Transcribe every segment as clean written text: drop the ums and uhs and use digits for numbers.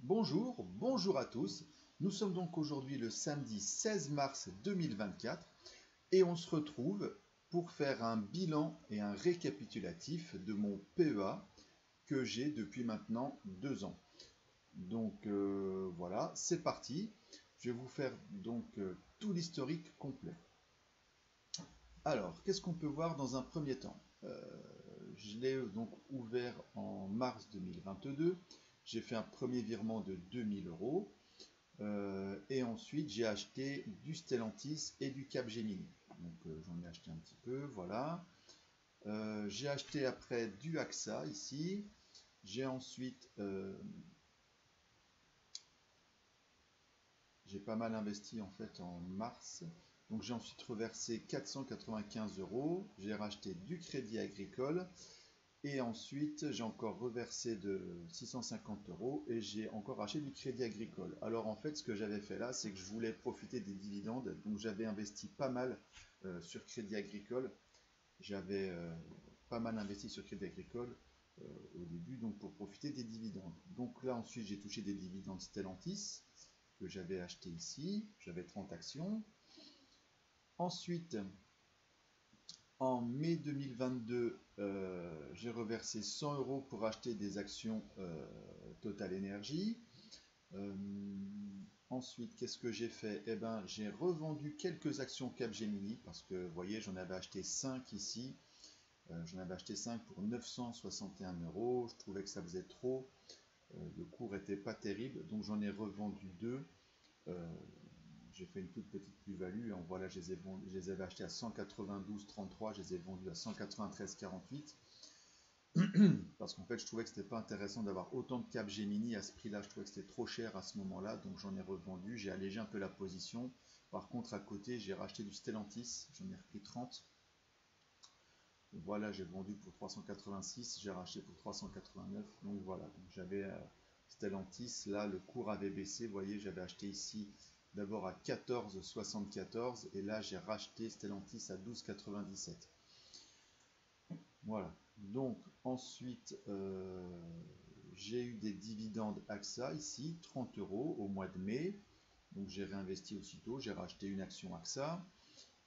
Bonjour à tous. Nous sommes donc aujourd'hui le samedi 16 mars 2024 et on se retrouve pour faire un bilan et un récapitulatif de mon PEA que j'ai depuis maintenant 2 ans. Donc voilà, c'est parti. Je vais vous faire donc tout l'historique complet. Alors, qu'est-ce qu'on peut voir dans un premier temps? Je l'ai donc ouvert en mars 2022. J'ai fait un premier virement de 2000 euros. Et ensuite, j'ai acheté du Stellantis et du Capgemini. Donc, j'en ai acheté un petit peu, voilà. J'ai acheté après du AXA ici. J'ai ensuite, j'ai pas mal investi en fait en mars. Donc, j'ai ensuite reversé 495 euros. J'ai racheté du Crédit Agricole. Et ensuite, j'ai encore reversé de 650 euros et j'ai encore acheté du Crédit Agricole. Alors en fait, ce que j'avais fait là, c'est que je voulais profiter des dividendes. Donc j'avais investi pas mal sur Crédit Agricole. J'avais pas mal investi sur Crédit Agricole au début, donc pour profiter des dividendes. Donc là ensuite, j'ai touché des dividendes Stellantis que j'avais acheté ici. J'avais 30 actions. Ensuite, en mai 2022, j'ai reversé 100 euros pour acheter des actions Total Energy. Ensuite, qu'est-ce que j'ai fait? Eh ben, j'ai revendu quelques actions Capgemini parce que, vous voyez, j'en avais acheté 5 ici. J'en avais acheté 5 pour 961 euros. Je trouvais que ça faisait trop. Le cours n'était pas terrible, donc j'en ai revendu 2. J'ai fait une toute petite plus-value. Voilà, je les avais achetés à 192,33, je les ai vendus à 193,48. Parce qu'en fait, je trouvais que c'était pas intéressant d'avoir autant de Capgemini à ce prix-là. Je trouvais que c'était trop cher à ce moment-là, donc j'en ai revendu. J'ai allégé un peu la position. Par contre, à côté, j'ai racheté du Stellantis. J'en ai repris 30. Voilà, j'ai vendu pour 386, j'ai racheté pour 389. Donc voilà, donc j'avais Stellantis. Là, le cours avait baissé. Vous voyez, j'avais acheté ici d'abord à 14,74 et là, j'ai racheté Stellantis à 12,97. Voilà. Donc ensuite, j'ai eu des dividendes AXA ici, 30 euros au mois de mai. Donc j'ai réinvesti aussitôt, j'ai racheté une action AXA.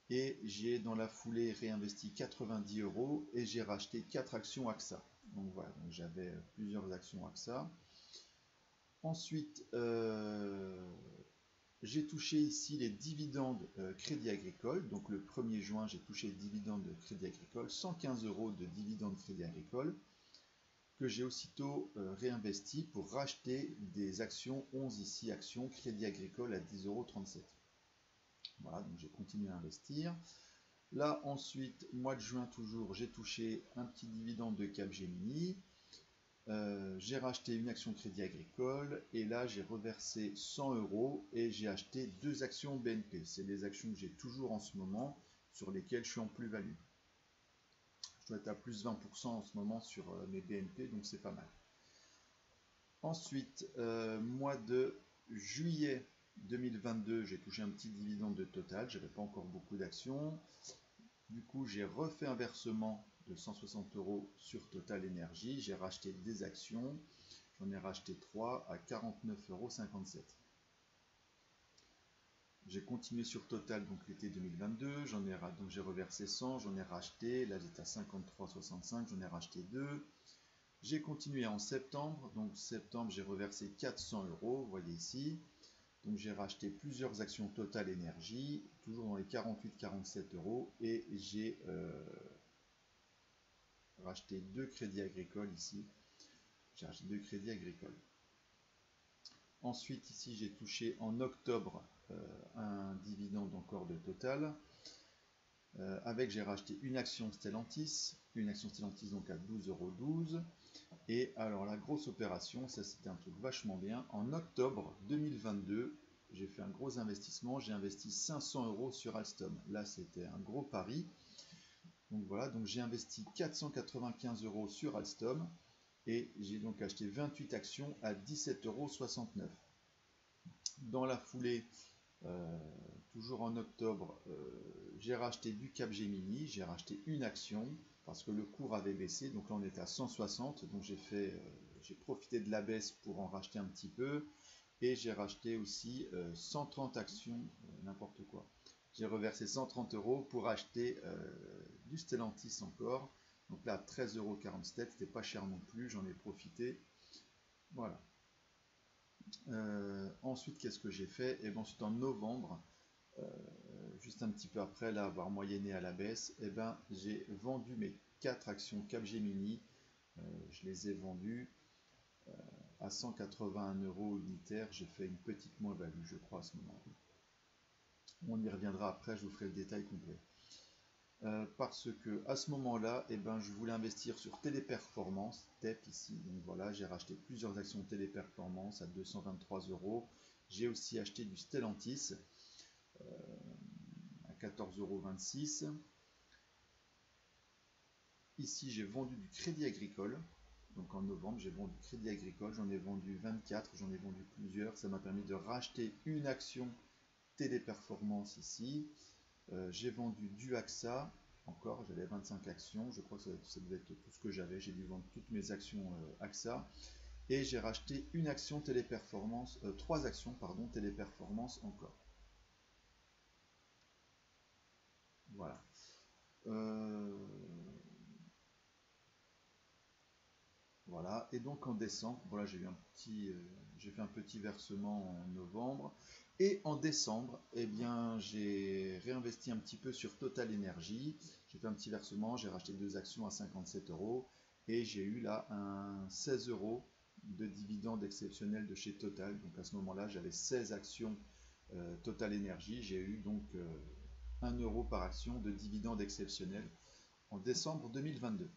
Et j'ai dans la foulée réinvesti 90 euros et j'ai racheté 4 actions AXA. Donc voilà, donc j'avais plusieurs actions AXA. Ensuite, j'ai touché ici les dividendes Crédit Agricole. Donc le 1er juin, j'ai touché les dividendes de Crédit Agricole, 115 euros de dividendes Crédit Agricole, que j'ai aussitôt réinvesti pour racheter des actions, 11 ici actions Crédit Agricole à 10,37 euros. Voilà, donc j'ai continué à investir. Là ensuite, mois de juin toujours, j'ai touché un petit dividende de Capgemini. J'ai racheté une action Crédit Agricole et là j'ai reversé 100 euros et j'ai acheté 2 actions BNP. C'est les actions que j'ai toujours en ce moment sur lesquelles je suis en plus-value. Je dois être à plus 20% en ce moment sur mes BNP, donc c'est pas mal. Ensuite, mois de juillet 2022, j'ai touché un petit dividende de Total. J'avais pas encore beaucoup d'actions. Du coup, j'ai refait un versement de 160 euros sur Total Energy. J'ai racheté des actions. J'en ai racheté 3 à 49,57 euros. J'ai continué sur Total donc l'été 2022. Donc j'ai reversé 100, j'en ai racheté. Là, j'étais à 53,65. J'en ai racheté 2. J'ai continué en septembre. Donc septembre, j'ai reversé 400 euros. Vous voyez ici. Donc j'ai racheté plusieurs actions Total Energy, toujours dans les 48-47 euros, et j'ai racheté 2 crédits agricoles ici. J'ai racheté 2 crédits agricoles. Ensuite ici j'ai touché en octobre un dividende encore de Total. Avec j'ai racheté une action Stellantis donc à 12,12 €. Et alors la grosse opération, ça c'était un truc vachement bien. En octobre 2022, j'ai fait un gros investissement, j'ai investi 500 euros sur Alstom. Là c'était un gros pari. Donc voilà, donc j'ai investi 495 euros sur Alstom et j'ai donc acheté 28 actions à 17,69 €. Dans la foulée, toujours en octobre, j'ai racheté du Capgemini, j'ai racheté une action parce que le cours avait baissé, donc là on était à 160, donc j'ai j'ai profité de la baisse pour en racheter un petit peu. Et j'ai racheté aussi 130 actions, n'importe quoi. J'ai reversé 130 euros pour acheter du Stellantis encore. Donc là, 13,47 €, c'était pas cher non plus, j'en ai profité. Voilà. Ensuite, qu'est-ce que j'ai fait? Et bien ensuite, en novembre, juste un petit peu après là, avoir moyenné à la baisse, et ben, j'ai vendu mes 4 actions Capgemini. Je les ai vendues à 181 € unitaire. J'ai fait une petite moins-value, je crois, à ce moment-là. On y reviendra après, je vous ferai le détail complet. Parce que à ce moment-là, eh ben, je voulais investir sur Téléperformance, TEP ici. Donc voilà, j'ai racheté plusieurs actions Téléperformance à 223 €. J'ai aussi acheté du Stellantis à 14,26 €. Ici, j'ai vendu du Crédit Agricole. Donc en novembre, j'ai vendu Crédit Agricole. J'en ai vendu 24, j'en ai vendu plusieurs. Ça m'a permis de racheter une action Téléperformance ici. J'ai vendu du AXA, encore, j'avais 25 actions, je crois que ça devait être tout ce que j'avais, j'ai dû vendre toutes mes actions AXA, et j'ai racheté une action Téléperformance, 3 actions, pardon, Téléperformance encore. Voilà. Voilà, et donc en décembre, voilà, j'ai fait un petit versement en novembre, et en décembre, eh bien, j'ai réinvesti un petit peu sur Total Energy. J'ai fait un petit versement, j'ai racheté 2 actions à 57 €, et j'ai eu là un 16 € de dividende exceptionnel de chez Total. Donc à ce moment-là, j'avais 16 actions Total Energy, j'ai eu donc 1 € par action de dividende exceptionnel en décembre 2022.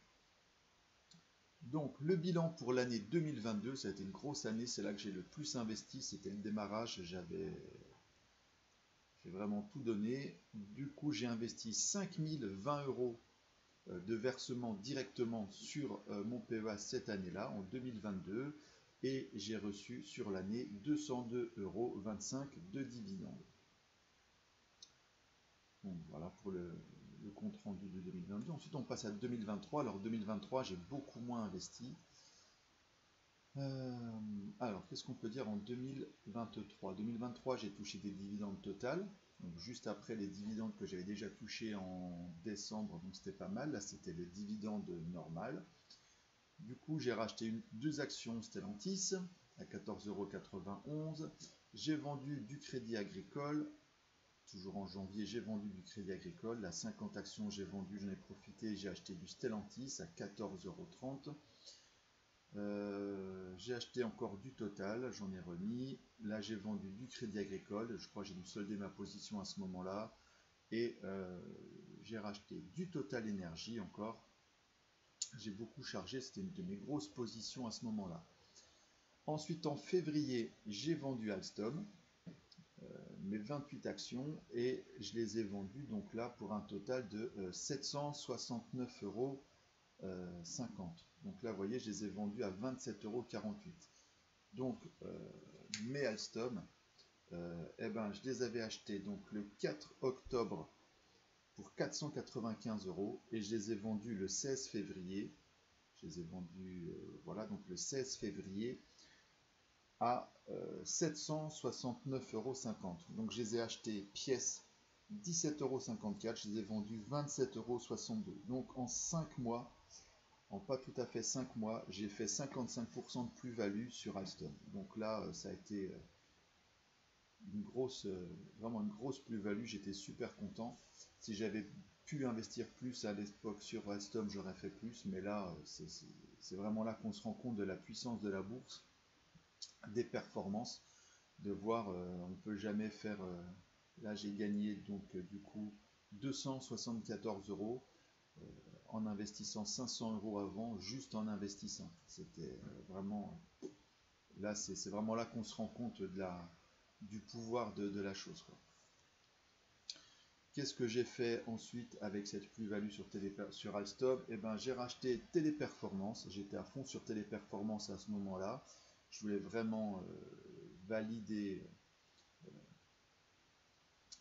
Donc le bilan pour l'année 2022, ça a été une grosse année, c'est là que j'ai le plus investi, c'était le démarrage, j'ai vraiment tout donné. Du coup j'ai investi 5020 € de versement directement sur mon PEA cette année-là, en 2022, et j'ai reçu sur l'année 202,25 € de dividendes. Donc voilà pour le compte rendu de 2022. Ensuite on passe à 2023. Alors 2023 j'ai beaucoup moins investi. Alors, qu'est-ce qu'on peut dire en 2023? 2023, j'ai touché des dividendes totales, donc juste après les dividendes que j'avais déjà touchés en décembre, donc c'était pas mal. Là, c'était les dividendes normales. Du coup, j'ai racheté 2 actions Stellantis à 14,91 €. J'ai vendu du Crédit Agricole. Toujours en janvier, j'ai vendu du Crédit Agricole. La 50 actions, j'ai vendu, j'en ai profité, j'ai acheté du Stellantis à 14,30 €. J'ai acheté encore du Total, j'en ai remis. Là, j'ai vendu du Crédit Agricole. Je crois que j'ai dû solder ma position à ce moment-là. Et j'ai racheté du Total Énergie encore. J'ai beaucoup chargé, c'était une de mes grosses positions à ce moment-là. Ensuite, en février, j'ai vendu Alstom, mes 28 actions, et je les ai vendues donc là pour un total de 769,50 €. Donc là, vous voyez, je les ai vendus à 27,48 €. Donc, mes Alstom, eh ben, je les avais achetés donc, le 4 octobre pour 495 € et je les ai vendus le 16 février. Je les ai vendus, voilà, donc le 16 février à 769,50 €. Donc, je les ai achetés pièce 17,54 €, je les ai vendus 27,62 €. Donc, en 5 mois, en pas tout à fait 5 mois, j'ai fait 55% de plus-value sur Alstom. Donc là, ça a été vraiment une grosse plus-value. J'étais super content. Si j'avais pu investir plus à l'époque sur Alstom, j'aurais fait plus. Mais là, c'est vraiment là qu'on se rend compte de la puissance de la bourse, des performances, de voir, on ne peut jamais faire... là, j'ai gagné donc du coup 274 € en investissant 500 € avant, juste en investissant. C'était vraiment... Là, c'est vraiment là qu'on se rend compte du pouvoir de la chose, quoi. Qu'est-ce que j'ai fait ensuite avec cette plus-value sur Alstom? Eh ben, j'ai racheté Téléperformance. J'étais à fond sur Téléperformance à ce moment-là. Je voulais vraiment valider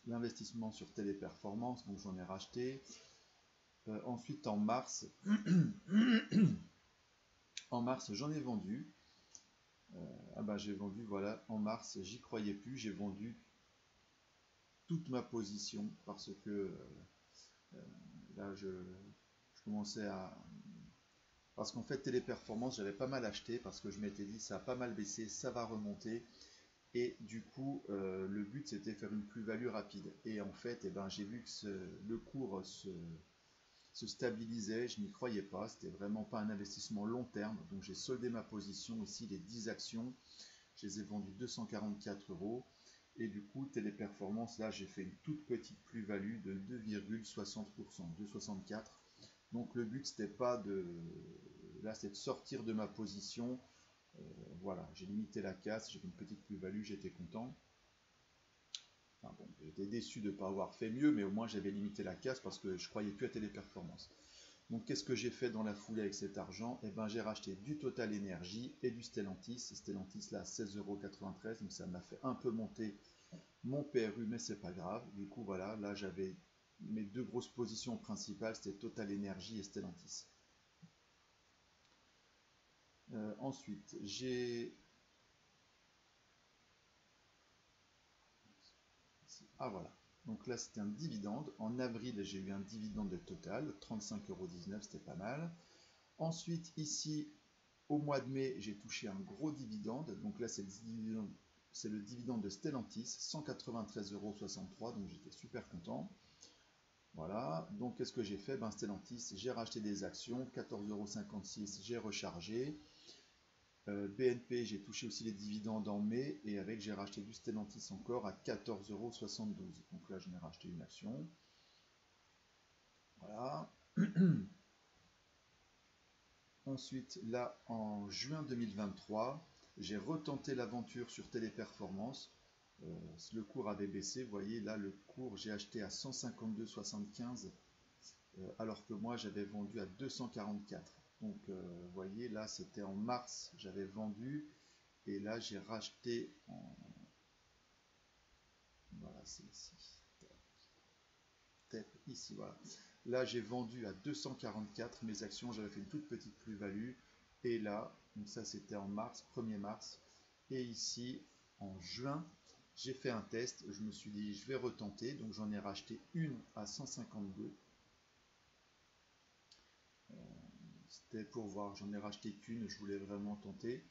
l'investissement sur Téléperformance, donc j'en ai racheté. Ensuite, en mars, j'en ai vendu. Ah ben j'ai vendu, voilà, en mars, j'y croyais plus, j'ai vendu toute ma position parce que là je commençais à... Parce qu'en fait, Téléperformance, j'avais pas mal acheté parce que je m'étais dit ça a pas mal baissé, ça va remonter. Et du coup, le but c'était faire une plus-value rapide. Et en fait, eh ben, j'ai vu que le cours se stabilisait, je n'y croyais pas, c'était vraiment pas un investissement long terme. Donc j'ai soldé ma position ici, les 10 actions, je les ai vendues 244 euros. Et du coup, Téléperformance, là j'ai fait une toute petite plus-value de 2,60%, 2,64. Donc le but c'était pas de... Là c'est de sortir de ma position. Voilà, j'ai limité la casse, j'ai fait une petite plus-value, j'étais content. Enfin bon, j'étais déçu de ne pas avoir fait mieux, mais au moins j'avais limité la casse parce que je croyais plus à Téléperformance. Donc qu'est-ce que j'ai fait dans la foulée avec cet argent? Eh ben j'ai racheté du Total Energy et du Stellantis. Stellantis là 16,93 €, donc ça m'a fait un peu monter mon PRU, mais c'est pas grave. Du coup voilà, là j'avais mes deux grosses positions principales, c'était Total Energy et Stellantis. Ensuite, j'ai... Ah voilà. Donc là, c'était un dividende. En avril, j'ai eu un dividende de Total, 35,19 €, c'était pas mal. Ensuite, ici, au mois de mai, j'ai touché un gros dividende. Donc là, c'est le dividende de Stellantis, 193,63 €, donc j'étais super content. Voilà, donc qu'est-ce que j'ai fait? Ben, Stellantis, j'ai racheté des actions, 14,56 €, j'ai rechargé. BNP, j'ai touché aussi les dividendes en mai et avec j'ai racheté du Stellantis encore à 14,72 €. Donc là, je n'ai racheté une action. Voilà. Ensuite, là, en juin 2023, j'ai retenté l'aventure sur Téléperformance. Le cours avait baissé. Vous voyez, là, le cours, j'ai acheté à 152,75 alors que moi, j'avais vendu à 244. Donc, vous voyez, là, c'était en mars, j'avais vendu. Et là, j'ai racheté en... Voilà, c'est ici. Ici, voilà. Là, j'ai vendu à 244 mes actions, j'avais fait une toute petite plus-value. Et là, donc ça c'était en mars, 1er mars. Et ici, en juin, j'ai fait un test. Je me suis dit, je vais retenter. Donc j'en ai racheté une à 152. C'était pour voir, j'en ai racheté qu'une, je voulais vraiment tenter.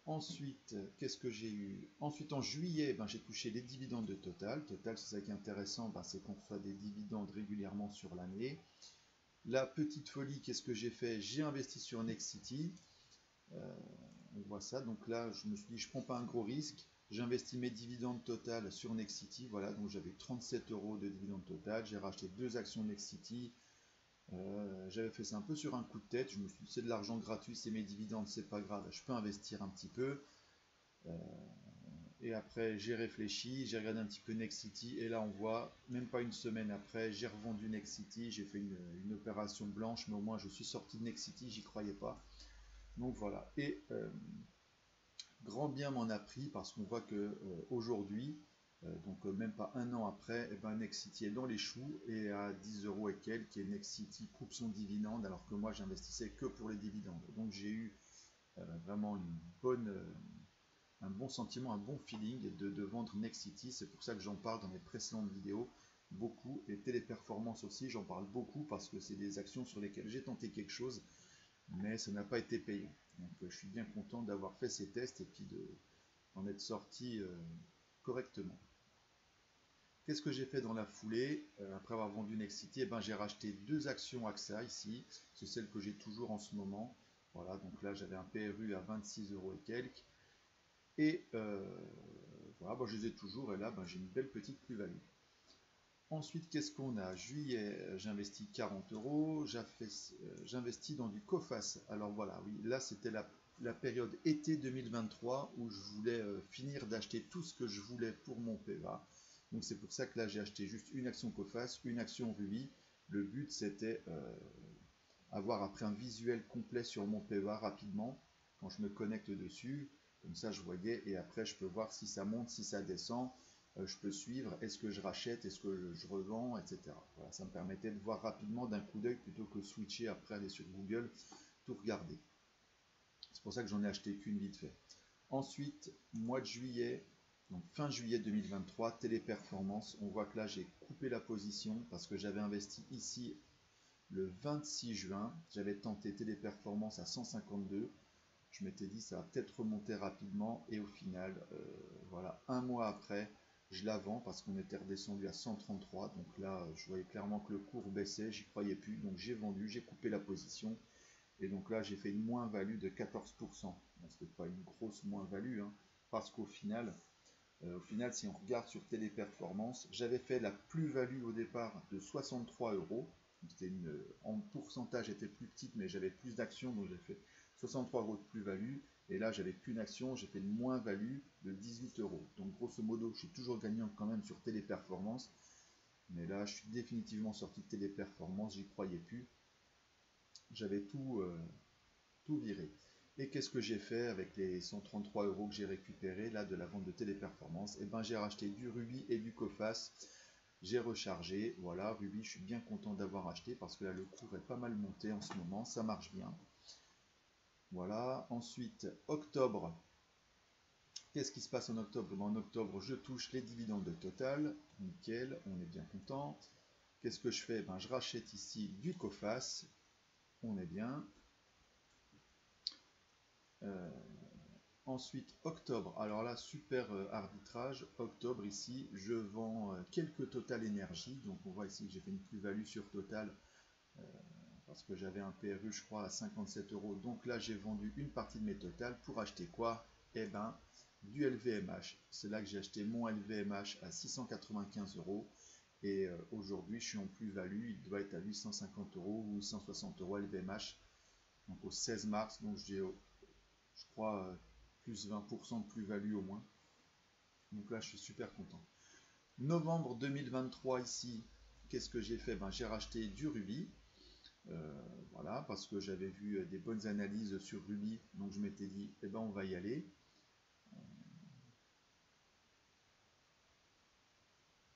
Ensuite, qu'est-ce que j'ai eu? Ensuite, en juillet, ben, j'ai touché les dividendes de Total. Total, c'est ça qui est intéressant, ben, c'est qu'on reçoit des dividendes régulièrement sur l'année. La petite folie, qu'est-ce que j'ai fait? J'ai investi sur Nexity. Euh, on voit ça. Donc là, je me suis dit, je prends pas un gros risque. J'investis mes dividendes Total sur Nexity. Voilà, donc j'avais 37 € de dividendes Total. J'ai racheté deux actions Nexity. J'avais fait ça un peu sur un coup de tête. Je me suis dit, c'est de l'argent gratuit, c'est mes dividendes, c'est pas grave, je peux investir un petit peu. Et après, j'ai réfléchi, j'ai regardé un petit peu Nexity, et là, on voit, même pas une semaine après, j'ai revendu Nexity, j'ai fait une opération blanche, mais au moins, je suis sorti de Nexity, j'y croyais pas. Donc voilà. Et grand bien m'en a pris parce qu'on voit que aujourd'hui, donc même pas un an après, eh ben, Nexity est dans les choux et à 10 € et quelques, et Nexity coupe son dividende alors que moi j'investissais que pour les dividendes. Donc j'ai eu vraiment un bon sentiment, un bon feeling de vendre Nexity. C'est pour ça que j'en parle dans mes précédentes vidéos beaucoup, et Téléperformance aussi, j'en parle beaucoup parce que c'est des actions sur lesquelles j'ai tenté quelque chose mais ça n'a pas été payant. Donc je suis bien content d'avoir fait ces tests et puis d'en être sorti correctement. Qu'est-ce que j'ai fait dans la foulée? Après avoir vendu Nexity, eh ben, j'ai racheté deux actions AXA ici, c'est celle que j'ai toujours en ce moment. Voilà, donc là j'avais un PRU à 26 € et quelques. Et voilà, ben, je les ai toujours et là ben, j'ai une belle petite plus-value. Ensuite, qu'est-ce qu'on a? Juillet, j'investis 40 €. J'investis dans du COFAS. Alors voilà, oui, là c'était la période été 2023 où je voulais finir d'acheter tout ce que je voulais pour mon PEVA. Donc c'est pour ça que là j'ai acheté juste une action COFAS, une action RUI. Le but c'était avoir après un visuel complet sur mon PEVA rapidement quand je me connecte dessus. Comme ça je voyais et après je peux voir si ça monte, si ça descend. Je peux suivre, est-ce que je rachète, est-ce que je revends, etc. Voilà, ça me permettait de voir rapidement d'un coup d'œil plutôt que switcher après aller sur Google, tout regarder. pour ça que j'en ai acheté qu'une vite fait. Ensuite, mois de juillet, donc fin juillet 2023, Téléperformance. On voit que là, j'ai coupé la position parce que j'avais investi ici le 26 juin. J'avais tenté Téléperformance à 152. Je m'étais dit, ça va peut-être remonter rapidement. Et au final, voilà, un mois après, je la vends parce qu'on était redescendu à 133. Donc là, je voyais clairement que le cours baissait. J'y croyais plus. Donc j'ai vendu, j'ai coupé la position. Et donc là, j'ai fait une moins-value de 14%. Bon, ce n'était pas une grosse moins-value, hein, parce qu'au final, si on regarde sur Téléperformance, j'avais fait la plus-value au départ de 63 euros. En pourcentage, était plus petite, mais j'avais plus d'actions, donc j'ai fait 63 euros de plus-value. Et là, j'avais qu'une action, j'ai fait une moins-value de 18 euros. Donc grosso modo, je suis toujours gagnant quand même sur Téléperformance. Mais là, je suis définitivement sorti de Téléperformance, j'y croyais plus. J'avais tout viré. Et qu'est-ce que j'ai fait avec les 133 euros que j'ai récupérés là de la vente de Téléperformance? Et ben j'ai racheté du Ruby et du Coface. J'ai rechargé. Voilà, Ruby, je suis bien content d'avoir acheté parce que là le cours est pas mal monté en ce moment. Ça marche bien. Voilà. Ensuite, octobre. Qu'est-ce qui se passe en octobre? En octobre, je touche les dividendes de Total. Nickel, on est bien content. Qu'est-ce que je fais? Ben, je rachète ici du Coface. On est bien. Ensuite, octobre. Alors là, super arbitrage. Octobre, ici, je vends quelques Total Énergie. Donc, on voit ici que j'ai fait une plus-value sur Total parce que j'avais un PRU, je crois, à 57 euros. Donc là, j'ai vendu une partie de mes Total pour acheter quoi? Eh ben, du LVMH. C'est là que j'ai acheté mon LVMH à 695 euros. Et aujourd'hui, je suis en plus-value. Il doit être à 850 euros ou 860 euros LVMH. Donc au 16 mars, donc je crois, plus 20% de plus-value au moins. Donc là, je suis super content. Novembre 2023, ici, qu'est-ce que j'ai fait? Ben, j'ai racheté du Ruby. Voilà, parce que j'avais vu des bonnes analyses sur Ruby. Donc je m'étais dit, eh ben, on va y aller.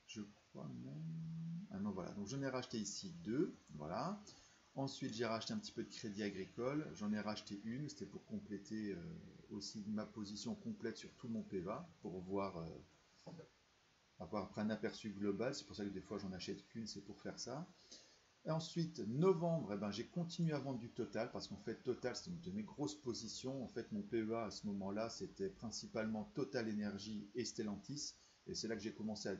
Je crois même... Ah non, voilà. Donc j'en ai racheté ici deux. Voilà. Ensuite, j'ai racheté un petit peu de crédit agricole. J'en ai racheté une. C'était pour compléter aussi ma position complète sur tout mon PEVA. Pour voir... avoir après un aperçu global, c'est pour ça que des fois j'en achète qu'une, c'est pour faire ça. Et ensuite, novembre, eh ben, j'ai continué à vendre du Total, parce qu'en fait, Total, c'était une de mes grosses positions. En fait, mon PEA à ce moment-là, c'était principalement Total Energy et Stellantis. Et c'est là que j'ai commencé à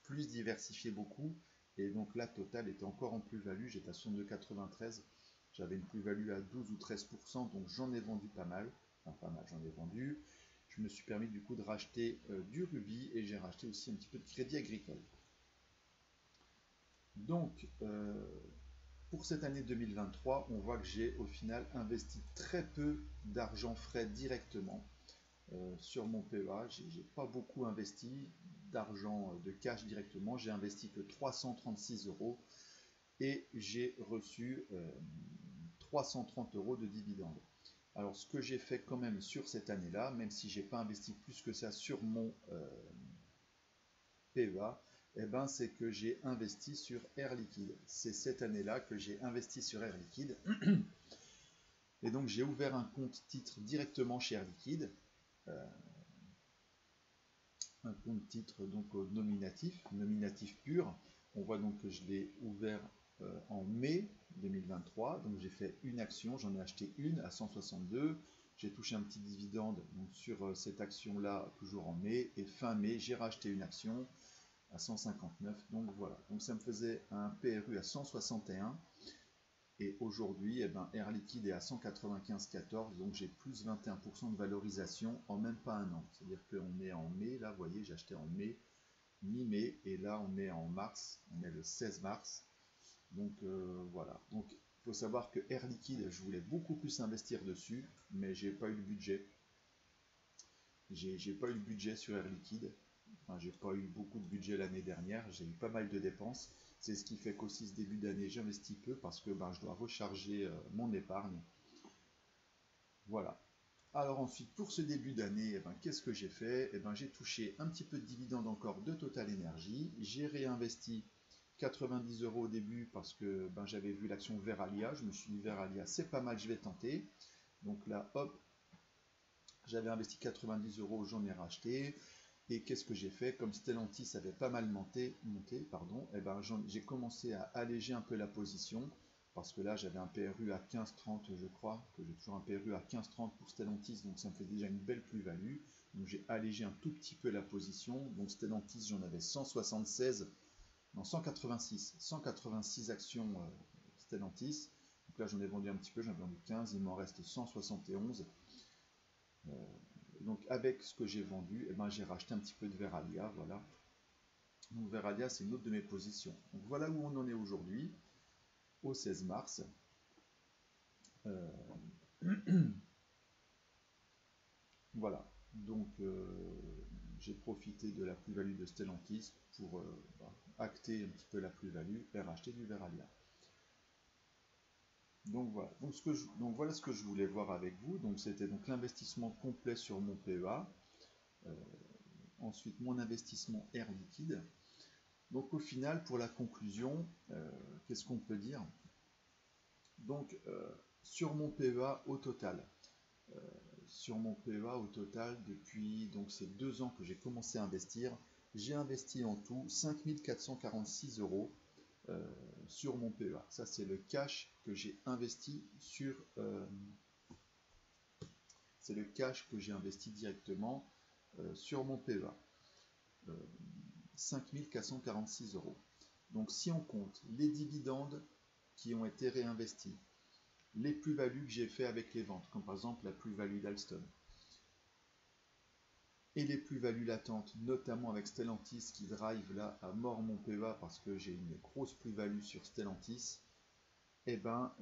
plus diversifier beaucoup. Et donc là, Total était encore en plus-value, j'étais à 62,93. J'avais une plus-value à 12 ou 13%, donc j'en ai vendu pas mal. Enfin, pas mal, j'en ai vendu. Je me suis permis du coup de racheter du Ruby et j'ai racheté aussi un petit peu de crédit agricole. Donc, pour cette année 2023, on voit que j'ai au final investi très peu d'argent frais directement sur mon PEA. J'ai pas beaucoup investi d'argent de cash directement. J'ai investi que 336 euros et j'ai reçu 330 euros de dividendes. Alors, ce que j'ai fait quand même sur cette année-là, même si j'ai pas investi plus que ça sur mon PEA, eh ben, c'est que j'ai investi sur Air Liquide. C'est cette année-là que j'ai investi sur Air Liquide. Et donc, j'ai ouvert un compte titre directement chez Air Liquide. Un compte titre donc au nominatif pur. On voit donc que je l'ai ouvert en mai 2023. Donc, j'ai fait une action, j'en ai acheté une à 162. J'ai touché un petit dividende donc, sur cette action-là, toujours en mai. Et fin mai, j'ai racheté une action à 159. Donc voilà. Donc ça me faisait un PRU à 161. Et aujourd'hui, eh ben, Air Liquide est à 195,14. Donc j'ai plus 21% de valorisation en même pas un an. C'est-à-dire qu'on est en mai. Là, vous voyez, j'ai acheté en mai, mi-mai. Et là, on est en mars. On est le 16 mars. Donc voilà. Donc il faut savoir que Air Liquide, je voulais beaucoup plus investir dessus, mais j'ai pas eu le budget. J'ai pas eu le budget sur Air Liquide. Enfin, j'ai pas eu beaucoup de budget l'année dernière. J'ai eu pas mal de dépenses. C'est ce qui fait qu'aussi ce début d'année, j'investis peu parce que je dois recharger mon épargne. Voilà. Alors ensuite, pour ce début d'année, qu'est-ce que j'ai fait? J'ai touché un petit peu de dividendes encore de Total Energy. J'ai réinvesti 90 euros au début parce que j'avais vu l'action Veralia. Je me suis dit Veralia, c'est pas mal, je vais tenter. Donc là, hop, J'avais investi 90 euros, j'en ai racheté. Et qu'est-ce que j'ai fait? Comme Stellantis avait pas mal monté, et ben j'ai commencé à alléger un peu la position. Parce que là, j'avais un PRU à 15,30, je crois, que j'ai toujours un PRU à 15,30 pour Stellantis, donc ça me fait déjà une belle plus-value. Donc j'ai allégé un tout petit peu la position. Donc Stellantis, j'en avais 176, non 186 actions Stellantis. Donc là, j'en ai vendu un petit peu, j'en ai vendu 15, il m'en reste 171. Donc avec ce que j'ai vendu, eh ben, j'ai racheté un petit peu de Verallia, voilà. Donc Verallia, c'est une autre de mes positions. Donc voilà où on en est aujourd'hui, au 16 mars. Voilà, donc j'ai profité de la plus-value de Stellantis pour acter un petit peu la plus-value et racheter du Verallia. Donc voilà, donc voilà ce que je voulais voir avec vous. Donc c'était donc l'investissement complet sur mon PEA. Ensuite mon investissement Air Liquide. Donc au final, pour la conclusion, qu'est-ce qu'on peut dire? Donc sur mon PEA au total, depuis donc ces 2 ans que j'ai commencé à investir, j'ai investi en tout 5 446 euros sur mon PEA. Ça c'est le cash que j'ai investi c'est le cash que j'ai investi directement sur mon PEA. 5 446 euros. Donc si on compte les dividendes qui ont été réinvestis, les plus-values que j'ai fait avec les ventes, comme par exemple la plus-value d'Alstom, et les plus-values latentes, notamment avec Stellantis qui drive là à mort mon PEA parce que j'ai une grosse plus-value sur Stellantis, et ben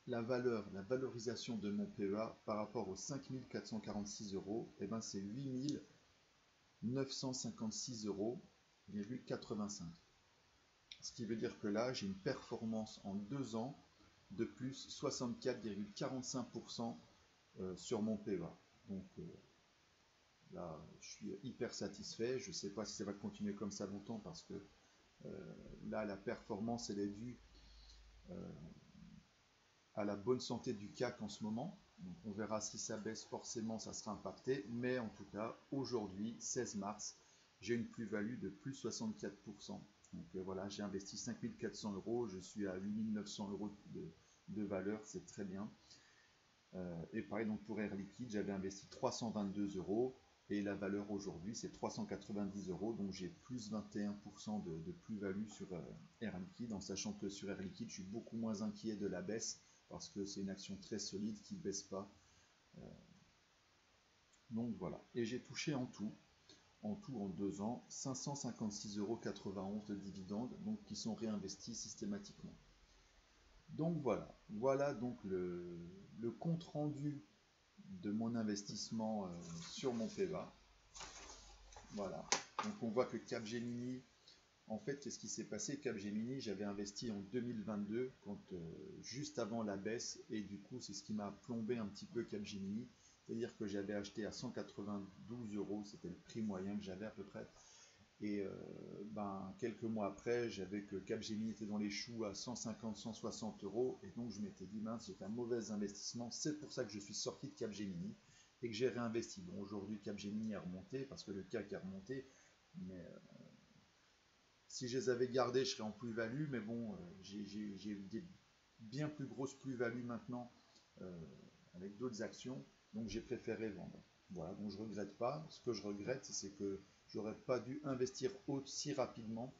la valorisation de mon PEA par rapport aux 5 446 euros, et ben c'est 8 956 euros, 85. Ce qui veut dire que là, j'ai une performance en 2 ans de plus 64,45% sur mon PEA. Donc là, je suis hyper satisfait. Je ne sais pas si ça va continuer comme ça longtemps parce que là, la performance, elle est due à la bonne santé du CAC en ce moment. Donc, on verra si ça baisse, forcément, ça sera impacté. Mais en tout cas, aujourd'hui, 16 mars, j'ai une plus-value de plus 64%. Donc voilà, j'ai investi 5 400 euros, je suis à 8 900 euros de valeur, c'est très bien. Et pareil, donc pour Air Liquide, j'avais investi 322 euros et la valeur aujourd'hui c'est 390 euros, donc j'ai plus 21% de plus-value sur Air Liquide, en sachant que sur Air Liquide, je suis beaucoup moins inquiet de la baisse parce que c'est une action très solide qui ne baisse pas. Donc voilà, et j'ai touché en tout en 2 ans, 556,91 euros de dividendes, donc qui sont réinvestis systématiquement. Donc voilà donc le compte rendu de mon investissement sur mon PEA. Voilà, donc on voit que Capgemini, en fait, qu'est-ce qui s'est passé? Capgemini, j'avais investi en 2022, juste avant la baisse, et du coup, c'est ce qui m'a plombé un petit peu Capgemini. C'est-à-dire que j'avais acheté à 192 euros, c'était le prix moyen que j'avais à peu près. Et quelques mois après, j'avais que Capgemini était dans les choux à 150-160 euros. Et donc je m'étais dit, mince, c'est un mauvais investissement. C'est pour ça que je suis sorti de Capgemini et que j'ai réinvesti. Bon, aujourd'hui, Capgemini a remonté parce que le CAC a remonté. Mais si je les avais gardés, je serais en plus-value. Mais bon, j'ai des bien plus grosses plus-values maintenant avec d'autres actions. Donc j'ai préféré vendre. Voilà, donc je ne regrette pas. Ce que je regrette, c'est que j'aurais pas dû investir aussi rapidement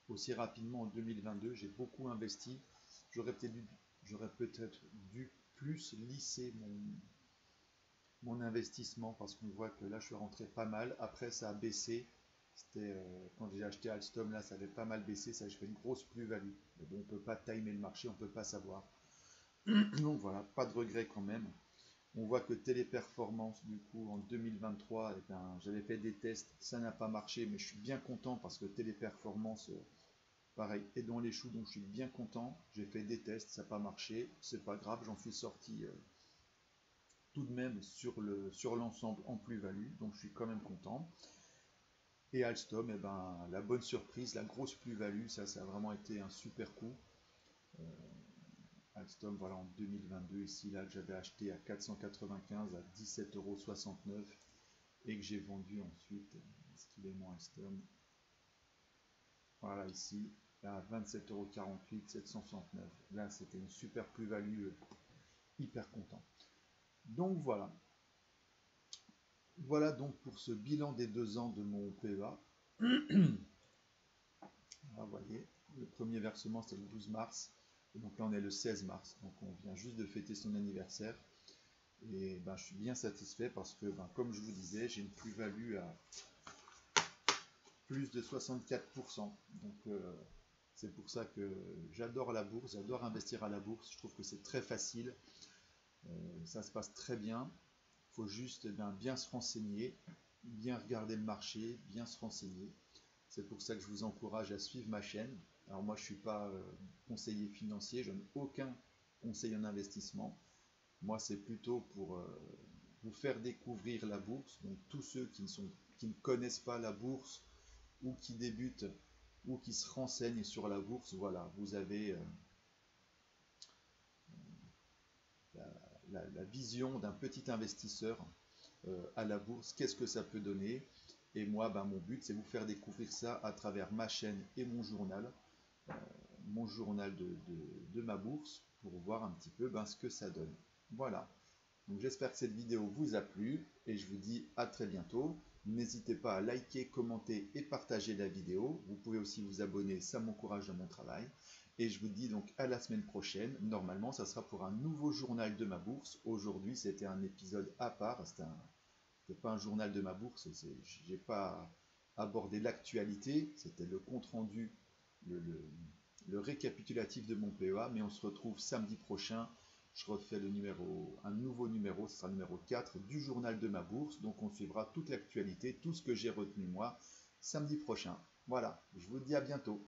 en 2022. J'ai beaucoup investi. J'aurais peut-être dû plus lisser mon investissement parce qu'on voit que là je suis rentré pas mal. Après ça a baissé. C'était quand j'ai acheté Alstom, là ça avait pas mal baissé. Ça, je fais une grosse plus-value. Mais bon, on ne peut pas timer le marché, on ne peut pas savoir. Donc voilà, pas de regret quand même. On voit que Téléperformance, du coup, en 2023, eh ben, j'avais fait des tests, ça n'a pas marché, mais je suis bien content parce que Téléperformance, pareil, est dans les choux, donc je suis bien content. J'ai fait des tests, ça n'a pas marché, c'est pas grave, j'en suis sorti tout de même sur l'ensemble en plus-value, donc je suis quand même content. Et Alstom, eh ben, la bonne surprise, la grosse plus-value, ça a vraiment été un super coup. Alstom, voilà, en 2022, ici, là, que j'avais acheté à 495 à 17,69 € et que j'ai vendu ensuite, est-ce qu'il est mon Alstom? Voilà, ici, à 27,48 €, 769. Là, c'était une super plus-value, hyper content. Donc voilà. Voilà donc pour ce bilan des 2 ans de mon PEA. Là, vous voyez, le premier versement c'était le 12 mars. Et donc là on est le 16 mars. Donc on vient juste de fêter son anniversaire. Et ben, je suis bien satisfait parce que, ben, comme je vous disais, j'ai une plus-value à plus de 64%. Donc c'est pour ça que j'adore la bourse, j'adore investir à la bourse. Je trouve que c'est très facile. Ça se passe très bien. Il faut juste bien se renseigner, bien regarder le marché, bien se renseigner. C'est pour ça que je vous encourage à suivre ma chaîne. Alors moi, je ne suis pas conseiller financier, je n'ai aucun conseil en investissement. Moi, c'est plutôt pour vous faire découvrir la bourse. Donc tous ceux qui ne connaissent pas la bourse ou qui débutent ou qui se renseignent sur la bourse, voilà, vous avez la vision d'un petit investisseur à la bourse, qu'est-ce que ça peut donner. Et moi, ben, mon but, c'est vous faire découvrir ça à travers ma chaîne et mon journal de ma bourse, pour voir un petit peu ce que ça donne. Voilà. Donc j'espère que cette vidéo vous a plu et je vous dis à très bientôt. N'hésitez pas à liker, commenter et partager la vidéo. Vous pouvez aussi vous abonner, ça m'encourage dans mon travail. Et je vous dis donc à la semaine prochaine. Normalement, ça sera pour un nouveau journal de ma bourse. Aujourd'hui, c'était un épisode à part. C'était pas un journal de ma bourse. Je n'ai pas abordé l'actualité. C'était le compte rendu, le récapitulatif de mon PEA. Mais on se retrouve samedi prochain. Je refais un nouveau numéro, ce sera le numéro 4 du journal de ma bourse. Donc on suivra toute l'actualité, tout ce que j'ai retenu moi, samedi prochain. Voilà, je vous dis à bientôt.